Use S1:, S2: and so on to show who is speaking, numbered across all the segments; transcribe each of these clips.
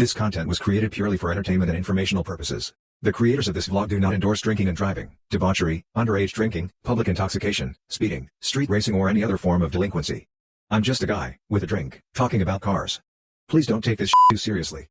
S1: This content was created purely for entertainment and informational purposes. The creators of this vlog do not endorse drinking and driving, debauchery, underage drinking, public intoxication, speeding, street racing or any other form of delinquency. I'm just a guy, with a drink, talking about cars. Please don't take this too seriously.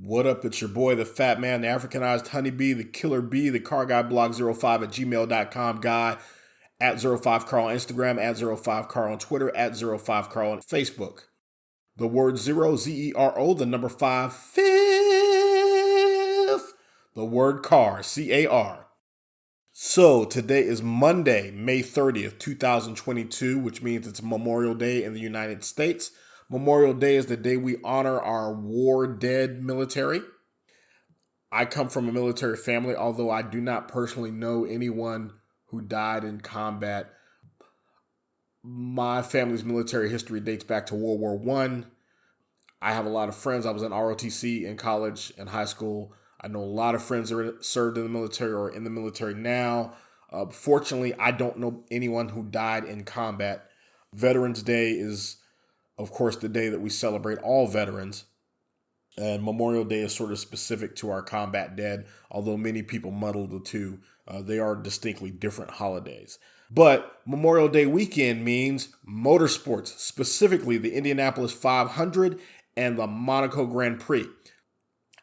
S2: What up, it's your boy, the Fat Man, the Africanized Honeybee, the Killer Bee, the Car Guy Blog 05 at gmail.com guy, at 05Carl on Instagram, at 05Carl on Twitter, at 05Carl on Facebook. The word zero, Z-E-R-O, the number 5, fifth. The word car, C-A-R. So today is Monday, May 30th, 2022, which means it's Memorial Day in the United States. Memorial Day is the day we honor our war dead military. I come from a military family, although I do not personally know anyone who died in combat. My family's military history dates back to World War I. I have a lot of friends. I was in ROTC in college and high school. I know a lot of friends that served in the military or in the military now. Fortunately, I don't know anyone who died in combat. Veterans Day is, of course, the day that we celebrate all veterans. And Memorial Day is sort of specific to our combat dead, although many people muddle the two. They are distinctly different holidays. But Memorial Day weekend means motorsports, specifically the Indianapolis 500 and the Monaco Grand Prix.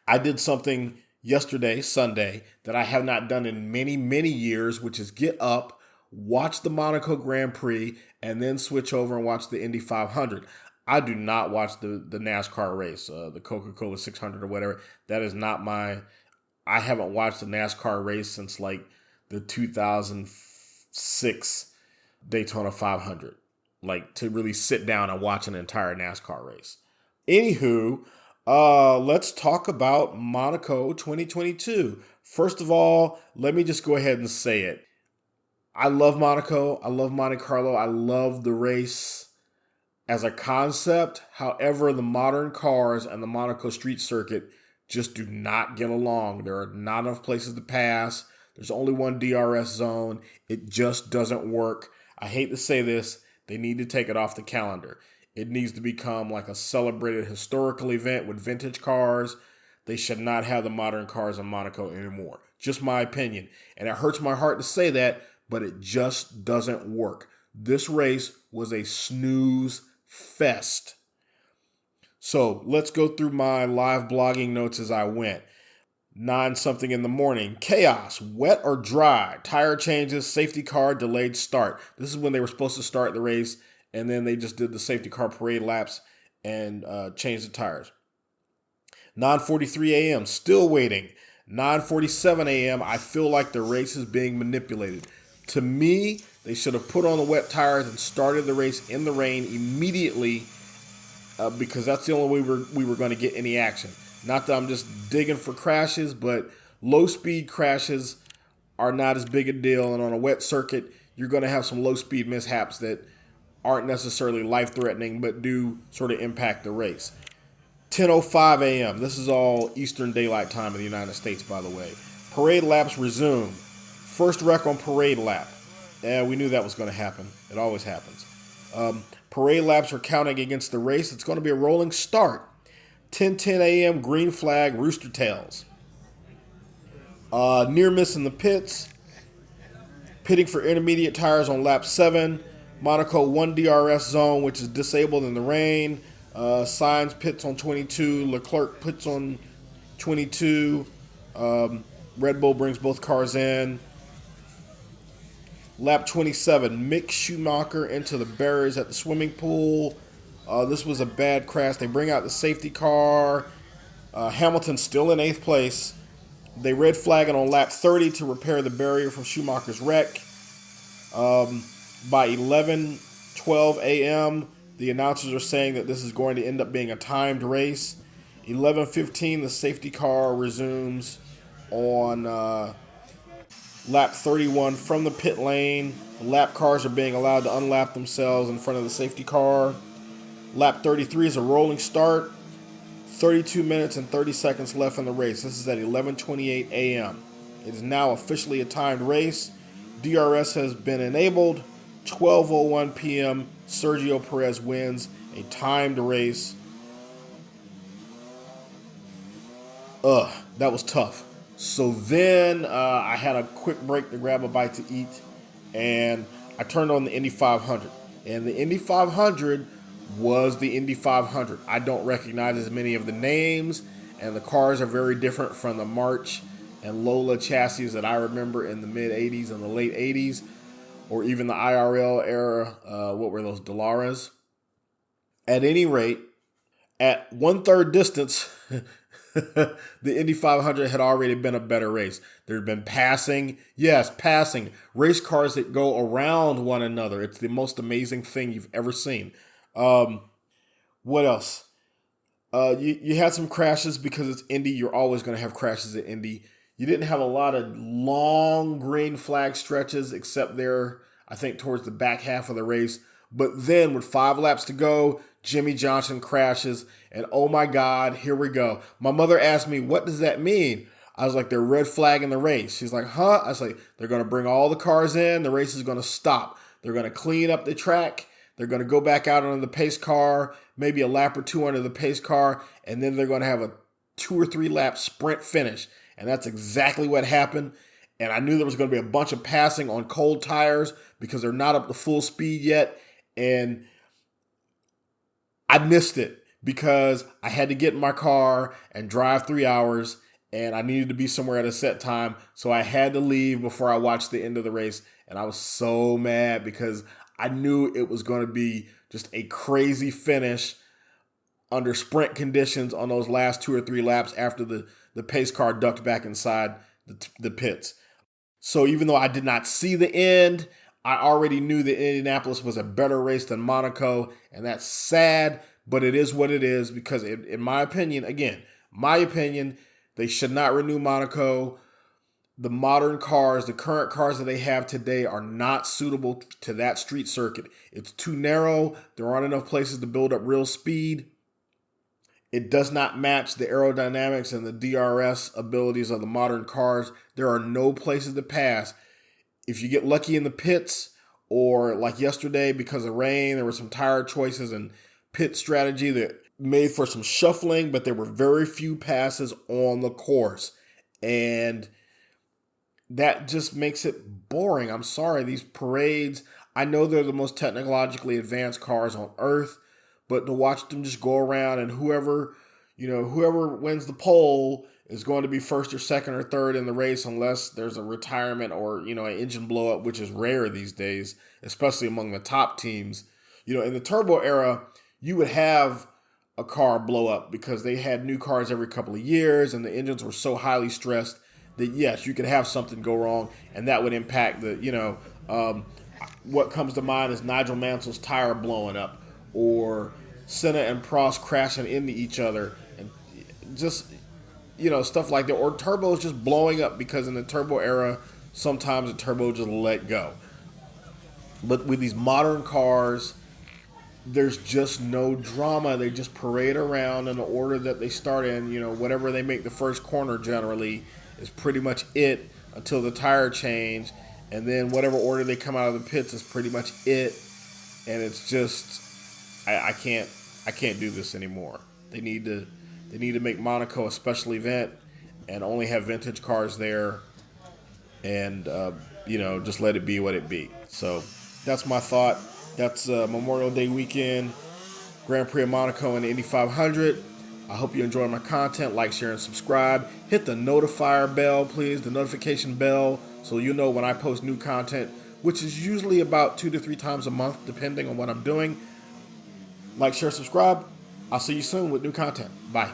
S2: I did something yesterday, Sunday, that I have not done in many, many years, which is get up, watch the Monaco Grand Prix, and then switch over and watch the Indy 500. I do not watch the NASCAR race, the Coca-Cola 600 or whatever. That is not I haven't watched a NASCAR race since like the 2006 Daytona 500. Like to really sit down and watch an entire NASCAR race. Anywho, let's talk about Monaco 2022. First of all, let me just go ahead and say it. I love Monaco. I love Monte Carlo. I love the race as a concept. However, the modern cars and the Monaco street circuit just do not get along. There are not enough places to pass. There's only one DRS zone. It just doesn't work. I hate to say this. They need to take it off the calendar. It needs to become like a celebrated historical event with vintage cars. They should not have the modern cars in Monaco anymore. Just my opinion. And it hurts my heart to say that, but it just doesn't work. This race was a snooze fest. So let's go through my live blogging notes as I went. 9-something in the morning. Chaos, wet or dry, tire changes, safety car, delayed start. This is when they were supposed to start the race, and then they just did the safety car parade laps and changed the tires. 9:43 a.m., still waiting. 9:47 a.m., I feel like the race is being manipulated. To me, they should have put on the wet tires and started the race in the rain immediately because that's the only way we were going to get any action. Not that I'm just digging for crashes, but low-speed crashes are not as big a deal. And on a wet circuit, you're going to have some low-speed mishaps that aren't necessarily life-threatening, but do sort of impact the race. 10:05 a.m. This is all Eastern Daylight Time in the United States, by the way. Parade laps resume. First wreck on parade lap. Yeah, we knew that was going to happen. It always happens. Parade laps are counting against the race. It's going to be a rolling start. 10:10 a.m. green flag, rooster tails. Near miss in the pits. Pitting for intermediate tires on lap 7. Monaco 1 DRS zone, which is disabled in the rain. Sainz pits on 22. Leclerc pits on 22. Red Bull brings both cars in. Lap 27, Mick Schumacher into the barriers at the swimming pool. This was a bad crash. They bring out the safety car. Hamilton still in 8th place. They red flag it on lap 30 to repair the barrier from Schumacher's wreck. By 11:12 a.m., the announcers are saying that this is going to end up being a timed race. 11:15, the safety car resumes on lap 31 from the pit lane. The lap cars are being allowed to unlap themselves in front of the safety car. Lap 33 is a rolling start. 32 minutes and 30 seconds left in the race. This is at 11:28 a.m. It is now officially a timed race. DRS has been enabled. 12:01 p.m. Sergio Perez wins a timed race. That was tough. So then I had a quick break to grab a bite to eat, and I turned on the Indy 500. And the Indy 500 was the Indy 500. I don't recognize as many of the names, and the cars are very different from the March and Lola chassis that I remember in the mid 80s and the late 80s, or even the IRL era. What were those, Delaras? At any rate, at 1/3 distance, the Indy 500 had already been a better race. There had been passing. Yes, passing. Race cars that go around one another. It's the most amazing thing you've ever seen. What else? You had some crashes because it's Indy. You're always going to have crashes at Indy. You didn't have a lot of long green flag stretches except there, I think, towards the back half of the race. But then with 5 laps to go, Jimmy Johnson crashes. And oh my God, here we go. My mother asked me, what does that mean? I was like, they're red flagging the race. She's like, huh? I was like, they're going to bring all the cars in. The race is going to stop. They're going to clean up the track. They're going to go back out under the pace car, maybe a lap or 2 under the pace car, and then they're going to have a 2 or 3 lap sprint finish. And that's exactly what happened. And I knew there was going to be a bunch of passing on cold tires because they're not up to full speed yet. And I missed it because I had to get in my car and drive 3 hours, and I needed to be somewhere at a set time. So I had to leave before I watched the end of the race. And I was so mad because I knew it was going to be just a crazy finish under sprint conditions on those last 2 or 3 laps after the pace car ducked back inside the pits. So even though I did not see the end, I already knew that Indianapolis was a better race than Monaco, and that's sad, but it is what it is because in my opinion, they should not renew Monaco. The modern cars, the current cars that they have today are not suitable to that street circuit. It's too narrow. There aren't enough places to build up real speed. It does not match the aerodynamics and the DRS abilities of the modern cars. There are no places to pass. If you get lucky in the pits, or like yesterday because of rain, there were some tire choices and pit strategy that made for some shuffling, but there were very few passes on the course. And that just makes it boring. I'm sorry, these parades, I know they're the most technologically advanced cars on earth, but to watch them just go around and whoever wins the pole is going to be first or second or third in the race unless there's a retirement or, an engine blow up, which is rare these days, especially among the top teams. In the turbo era, you would have a car blow up because they had new cars every couple of years and the engines were so highly stressed that yes, you could have something go wrong and that would impact what comes to mind is Nigel Mansell's tire blowing up or Senna and Prost crashing into each other and just, stuff like that. Or turbos just blowing up because in the turbo era, sometimes the turbo just let go. But with these modern cars, there's just no drama. They just parade around in the order that they start in. Whatever they make the first corner generally is pretty much it until the tire change. And then whatever order they come out of the pits is pretty much it. And it's just, I can't do this anymore. They need to make Monaco a special event and only have vintage cars there and, just let it be what it be. So that's my thought. That's Memorial Day weekend, Grand Prix of Monaco and the Indy 500. I hope you enjoy my content. Like, share, and subscribe. Hit the notifier bell, please, the notification bell, so you know when I post new content, which is usually about 2 to 3 times a month, depending on what I'm doing. Like, share, subscribe. I'll see you soon with new content. Bye.